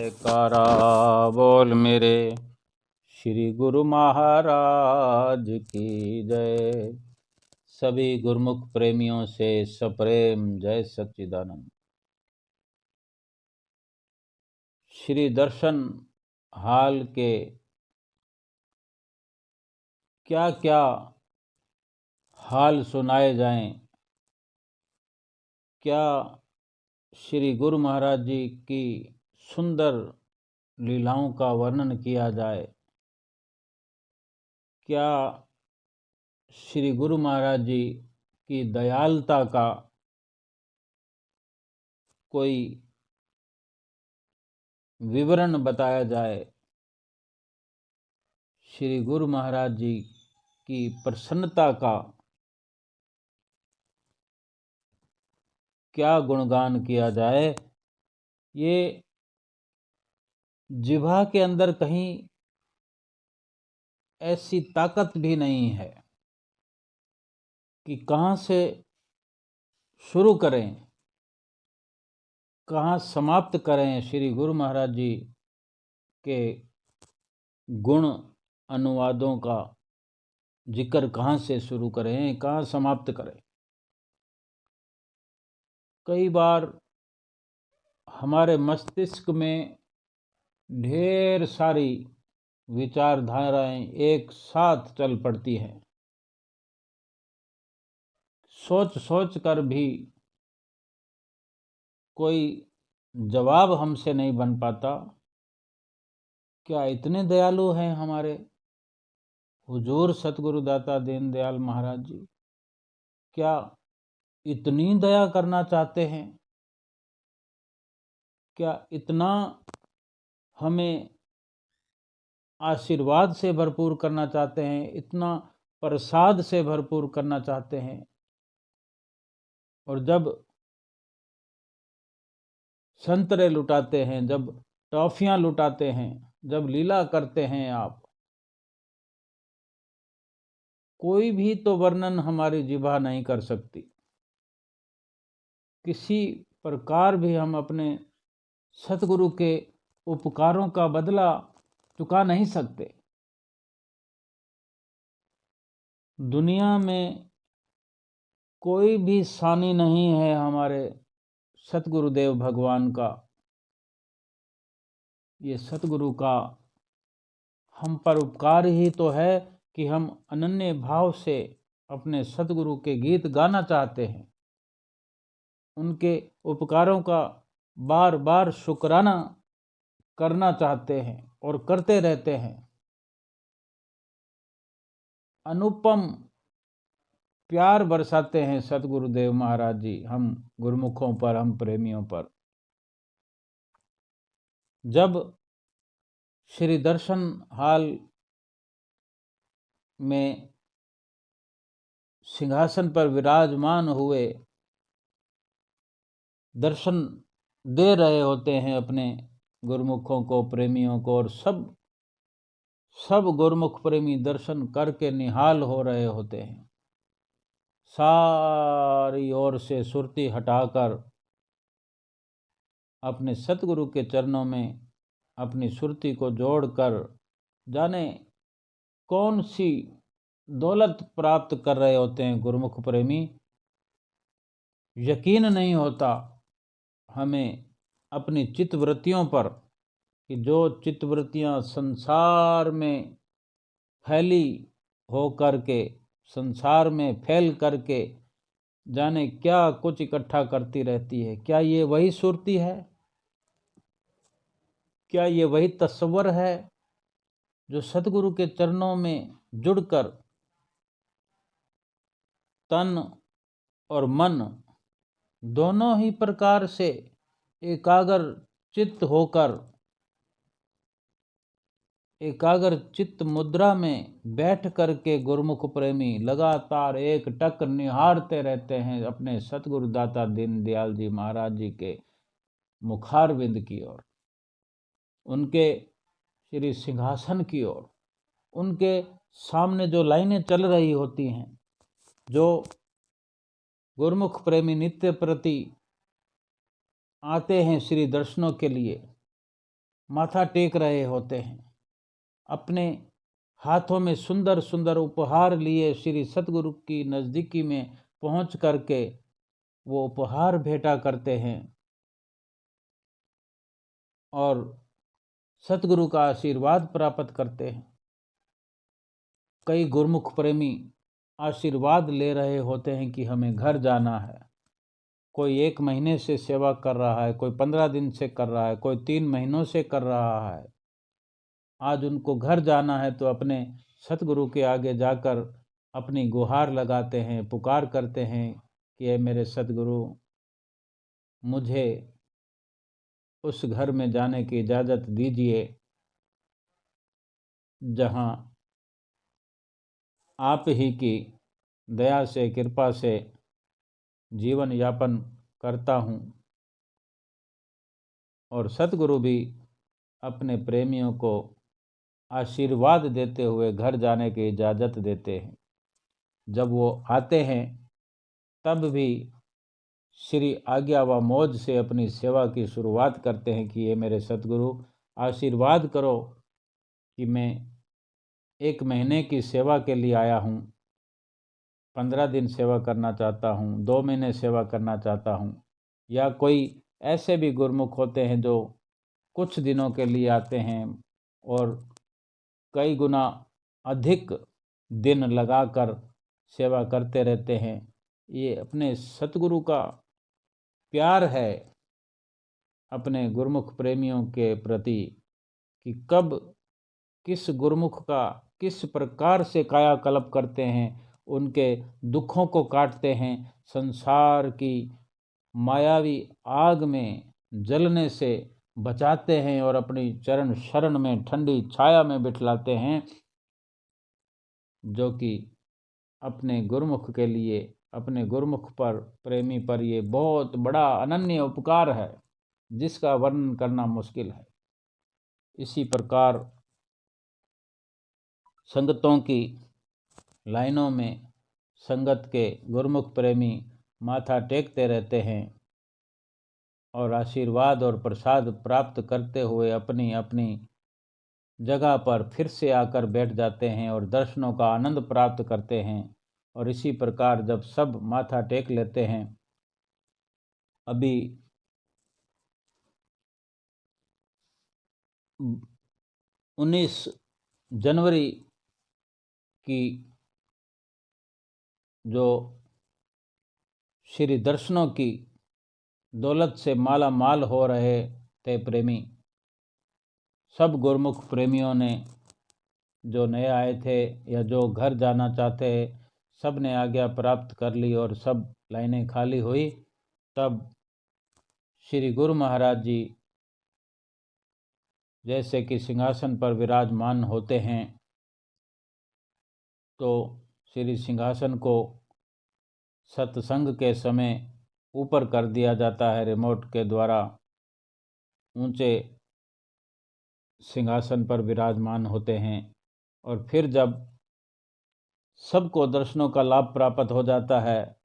जयकारा बोल मेरे श्री गुरु महाराज की जय। सभी गुरुमुख प्रेमियों से सप्रेम जय सच्चिदानंद। श्री दर्शन हाल के क्या क्या हाल सुनाए जाएं, क्या श्री गुरु महाराज जी की सुंदर लीलाओं का वर्णन किया जाए, क्या श्री गुरु महाराज जी की दयालुता का कोई विवरण बताया जाए, श्री गुरु महाराज जी की प्रसन्नता का क्या गुणगान किया जाए। ये जिह्वा के अंदर कहीं ऐसी ताकत भी नहीं है कि कहाँ से शुरू करें, कहाँ समाप्त करें। श्री गुरु महाराज जी के गुण अनुवादों का जिक्र कहाँ से शुरू करें, कहाँ समाप्त करें। कई बार हमारे मस्तिष्क में ढेर सारी विचारधाराएं एक साथ चल पड़ती हैं। सोच सोच कर भी कोई जवाब हमसे नहीं बन पाता। क्या इतने दयालु हैं हमारे हुजूर सतगुरु दाता दीन दयाल महाराज जी? क्या इतनी दया करना चाहते हैं? क्या इतना हमें आशीर्वाद से भरपूर करना चाहते हैं, इतना प्रसाद से भरपूर करना चाहते हैं? और जब संतरे लुटाते हैं, जब टॉफियां लुटाते हैं, जब लीला करते हैं आप, कोई भी तो वर्णन हमारी जिह्वा नहीं कर सकती। किसी प्रकार भी हम अपने सतगुरु के उपकारों का बदला चुका नहीं सकते। दुनिया में कोई भी सानी नहीं है हमारे सतगुरुदेव भगवान का। ये सतगुरु का हम पर उपकार ही तो है कि हम अनन्य भाव से अपने सतगुरु के गीत गाना चाहते हैं, उनके उपकारों का बार बार शुक्राना करना चाहते हैं और करते रहते हैं। अनुपम प्यार बरसाते हैं सतगुरुदेव महाराज जी हम गुरुमुखों पर, हम प्रेमियों पर। जब श्री दर्शन हाल में सिंहासन पर विराजमान हुए दर्शन दे रहे होते हैं अपने गुरुमुखों को, प्रेमियों को, और सब गुरुमुख प्रेमी दर्शन करके निहाल हो रहे होते हैं। सारी ओर से सुरती हटाकर अपने सतगुरु के चरणों में अपनी सुरती को जोड़कर जाने कौन सी दौलत प्राप्त कर रहे होते हैं गुरुमुख प्रेमी। यकीन नहीं होता हमें अपनी चित्तवृत्तियों पर कि जो चित्तवृत्तियां संसार में फैली हो करके, संसार में फैल करके जाने क्या कुछ इकट्ठा करती रहती है। क्या ये वही सुरती है? क्या ये वही तस्वर है जो सतगुरु के चरणों में जुड़कर तन और मन दोनों ही प्रकार से एकाग्र चित्त होकर एकाग्र चित्त मुद्रा में बैठ करके गुरुमुख प्रेमी लगातार एक टक निहारते रहते हैं अपने सतगुरु दाता दीन दयाल जी महाराज जी के मुखारविंद की ओर, उनके श्री सिंहासन की ओर। उनके सामने जो लाइनें चल रही होती हैं, जो गुरुमुख प्रेमी नित्य प्रति आते हैं श्री दर्शनों के लिए, माथा टेक रहे होते हैं, अपने हाथों में सुंदर सुंदर उपहार लिए श्री सतगुरु की नज़दीकी में पहुंच करके वो उपहार भेंटा करते हैं और सतगुरु का आशीर्वाद प्राप्त करते हैं। कई गुरमुख प्रेमी आशीर्वाद ले रहे होते हैं कि हमें घर जाना है। कोई 1 महीने से सेवा कर रहा है, कोई 15 दिन से कर रहा है, कोई 3 महीनों से कर रहा है। आज उनको घर जाना है तो अपने सतगुरु के आगे जाकर अपनी गुहार लगाते हैं, पुकार करते हैं कि ये मेरे सतगुरु, मुझे उस घर में जाने की इजाज़त दीजिए जहाँ आप ही की दया से, कृपा से जीवन यापन करता हूँ। और सतगुरु भी अपने प्रेमियों को आशीर्वाद देते हुए घर जाने की इजाज़त देते हैं। जब वो आते हैं तब भी श्री आज्ञा व मौज से अपनी सेवा की शुरुआत करते हैं कि ये मेरे सतगुरु, आशीर्वाद करो कि मैं 1 महीने की सेवा के लिए आया हूँ, 15 दिन सेवा करना चाहता हूँ, 2 महीने सेवा करना चाहता हूँ। या कोई ऐसे भी गुरमुख होते हैं जो कुछ दिनों के लिए आते हैं और कई गुना अधिक दिन लगाकर सेवा करते रहते हैं। ये अपने सतगुरु का प्यार है अपने गुरमुख प्रेमियों के प्रति कि कब किस गुरमुख का किस प्रकार से कायाकल्प करते हैं, उनके दुखों को काटते हैं, संसार की मायावी आग में जलने से बचाते हैं और अपनी चरण शरण में ठंडी छाया में बिठलाते हैं, जो कि अपने गुरमुख के लिए, अपने गुरमुख पर, प्रेमी पर ये बहुत बड़ा अनन्य उपकार है जिसका वर्णन करना मुश्किल है। इसी प्रकार संगतों की लाइनों में संगत के गुरमुख प्रेमी माथा टेकते रहते हैं और आशीर्वाद और प्रसाद प्राप्त करते हुए अपनी अपनी जगह पर फिर से आकर बैठ जाते हैं और दर्शनों का आनंद प्राप्त करते हैं। और इसी प्रकार जब सब माथा टेक लेते हैं, अभी 19 जनवरी की जो श्री दर्शनों की दौलत से माला माल हो रहे थे प्रेमी, सब गुरमुख प्रेमियों ने, जो नए आए थे या जो घर जाना चाहते, सब ने आज्ञा प्राप्त कर ली और सब लाइनें खाली हुई। तब श्री गुरु महाराज जी जैसे कि सिंहासन पर विराजमान होते हैं, तो श्री सिंहासन को सत्संग के समय ऊपर कर दिया जाता है रिमोट के द्वारा। ऊंचे सिंहासन पर विराजमान होते हैं और फिर जब सबको दर्शनों का लाभ प्राप्त हो जाता है,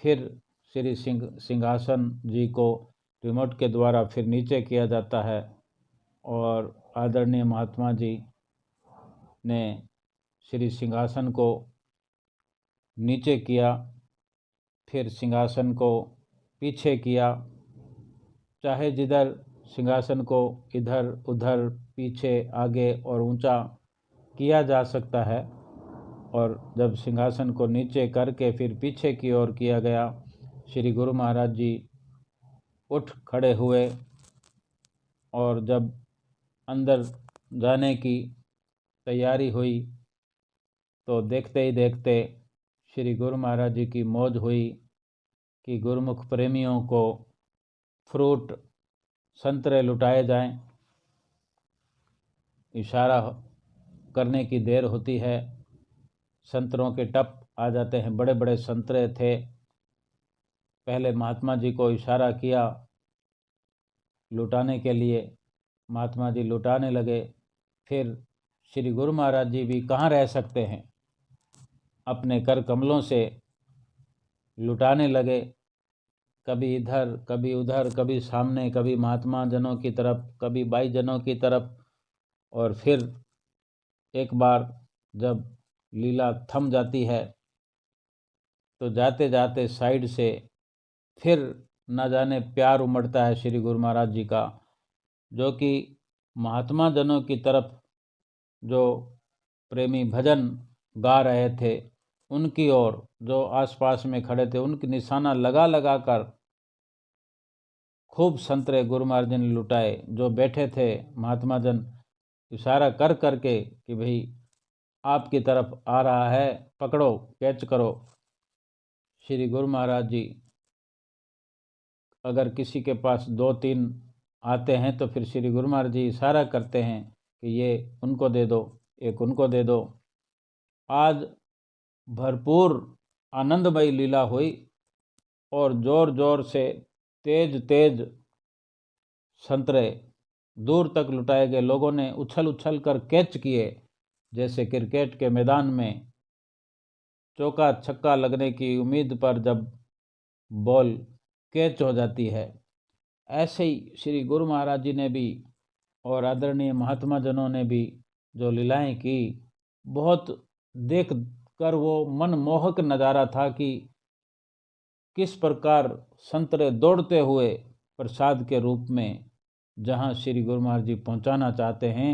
फिर श्री सिंहासन जी को रिमोट के द्वारा फिर नीचे किया जाता है और आदरणीय महात्मा जी ने श्री सिंहासन को नीचे किया, फिर सिंहासन को पीछे किया। चाहे जिधर सिंहासन को इधर उधर पीछे आगे और ऊंचा किया जा सकता है। और जब सिंहासन को नीचे करके फिर पीछे की ओर किया गया, श्री गुरु महाराज जी उठ खड़े हुए और जब अंदर जाने की तैयारी हुई तो देखते ही देखते श्री गुरु महाराज जी की मौज हुई कि गुरुमुख प्रेमियों को फ्रूट, संतरे लुटाए जाएं। इशारा करने की देर होती है, संतरों के टप आ जाते हैं। बड़े बड़े संतरे थे। पहले महात्मा जी को इशारा किया लुटाने के लिए, महात्मा जी लुटाने लगे। फिर श्री गुरु महाराज जी भी कहाँ रह सकते हैं, अपने कर कमलों से लुटाने लगे। कभी इधर कभी उधर, कभी सामने, कभी महात्मा जनों की तरफ, कभी भाई जनों की तरफ। और फिर एक बार जब लीला थम जाती है तो जाते जाते साइड से फिर न जाने प्यार उमड़ता है श्री गुरु महाराज जी का, जो कि महात्मा जनों की तरफ जो प्रेमी भजन गा रहे थे उनकी ओर, जो आसपास में खड़े थे उनकी निशाना लगा लगा कर खूब संतरे गुरु महाराज जी ने लुटाए। जो बैठे थे महात्मा जन इशारा कर करके कि भाई आपकी तरफ आ रहा है, पकड़ो, कैच करो। श्री गुरु महाराज जी अगर किसी के पास 2-3 आते हैं तो फिर श्री गुरु महाराज जी इशारा करते हैं कि ये उनको दे दो, एक उनको दे दो। आज भरपूर आनंदमयी लीला हुई और जोर जोर से तेज तेज संतरे दूर तक लुटाए गए। लोगों ने उछल उछल कर कैच किए, जैसे क्रिकेट के मैदान में चौका छक्का लगने की उम्मीद पर जब बॉल कैच हो जाती है, ऐसे ही श्री गुरु महाराज जी ने भी और आदरणीय महात्मा जनों ने भी जो लीलाएं की, बहुत देख कर वो मनमोहक नज़ारा था कि किस प्रकार संतरे दौड़ते हुए प्रसाद के रूप में जहाँ श्री गुरु महाराज जी पहुँचाना चाहते हैं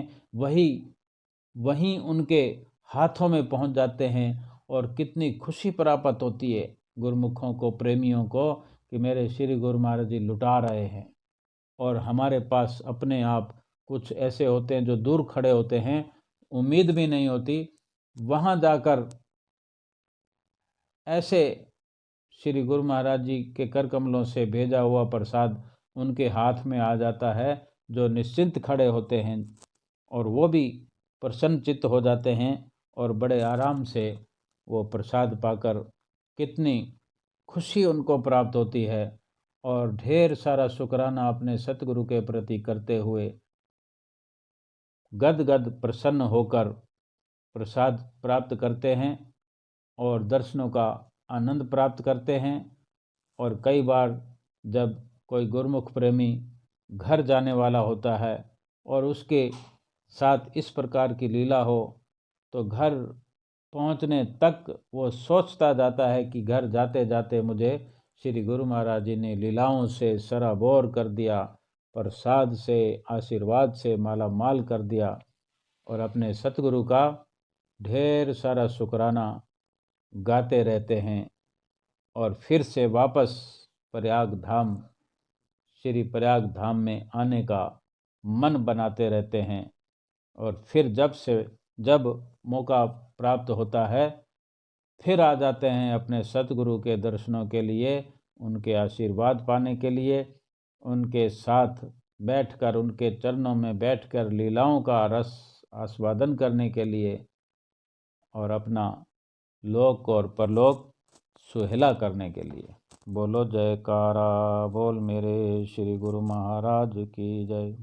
वहीं उनके हाथों में पहुँच जाते हैं। और कितनी खुशी प्राप्त होती है गुरुमुखों को, प्रेमियों को, कि मेरे श्री गुरु महाराज जी लुटा रहे हैं। और हमारे पास अपने आप कुछ ऐसे होते हैं जो दूर खड़े होते हैं, उम्मीद भी नहीं होती, वहाँ जाकर ऐसे श्री गुरु महाराज जी के कर कमलों से भेजा हुआ प्रसाद उनके हाथ में आ जाता है, जो निश्चिंत खड़े होते हैं और वो भी प्रसन्नचित्त हो जाते हैं और बड़े आराम से वो प्रसाद पाकर कितनी खुशी उनको प्राप्त होती है। और ढेर सारा शुक्राना अपने सतगुरु के प्रति करते हुए गद गद प्रसन्न होकर प्रसाद प्राप्त करते हैं और दर्शनों का आनंद प्राप्त करते हैं। और कई बार जब कोई गुरुमुख प्रेमी घर जाने वाला होता है और उसके साथ इस प्रकार की लीला हो तो घर पहुंचने तक वो सोचता जाता है कि घर जाते जाते मुझे श्री गुरु महाराज जी ने लीलाओं से सराबोर कर दिया, प्रसाद से, आशीर्वाद से माला माल कर दिया। और अपने सतगुरु का ढेर सारा शुक्राना गाते रहते हैं और फिर से वापस प्रयाग धाम, श्री प्रयाग धाम में आने का मन बनाते रहते हैं। और फिर जब मौका प्राप्त होता है फिर आ जाते हैं अपने सतगुरु के दर्शनों के लिए, उनके आशीर्वाद पाने के लिए, उनके साथ बैठकर, उनके चरणों में बैठकर लीलाओं का रस आस्वादन करने के लिए और अपना लोक और परलोक सुहेला करने के लिए। बोलो जयकारा बोल मेरे श्री गुरु महाराज की जय।